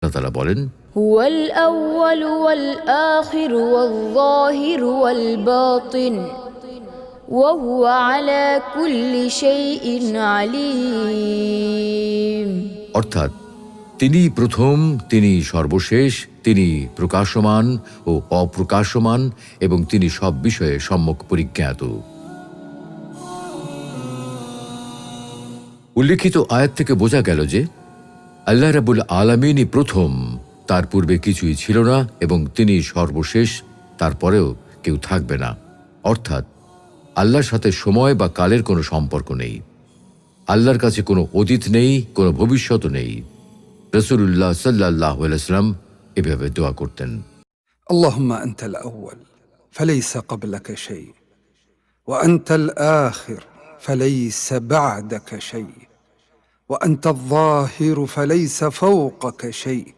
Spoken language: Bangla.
আল্লাহ তাআলা বলেন, হুয়াল আউয়ালু ওয়াল আখিরু ওয়াল যাহিরু ওয়াল বাতিন ওয়া হুয়া আলা কুল্লি শাইইন আলীম। অর্থাৎ তিনি প্রথম, তিনি সর্বশেষ, তিনি প্রকাশমান ও অপ্রকাশমান এবং তিনি সব বিষয়ে সম্যক পরিজ্ঞাত। উল্লিখিত আয়াত থেকে বোঝা গেল যে আল্লাহ রাব্বুল আলামিনই প্রথম, তার পূর্বে কিছুই ছিল না এবং তিনি সর্বশেষ, তারপরেও কেউ থাকবে না। অর্থাৎ আল্লাহর সাথে সময় বা কালের কোনো সম্পর্ক নেই। আল্লাহর কাছে কোনো অতীত নেই, কোনো ভবিষ্যৎ নেই। রাসূলুল্লাহ সাল্লাল্লাহু আলাইহি ওয়াসাল্লাম এভাবে দোয়া করতেন। اللهم أنت الأول فليس قبلك شيء وأنت الآخر فليس بعدك شيء وأنت الظاهر فليس فوقك شيء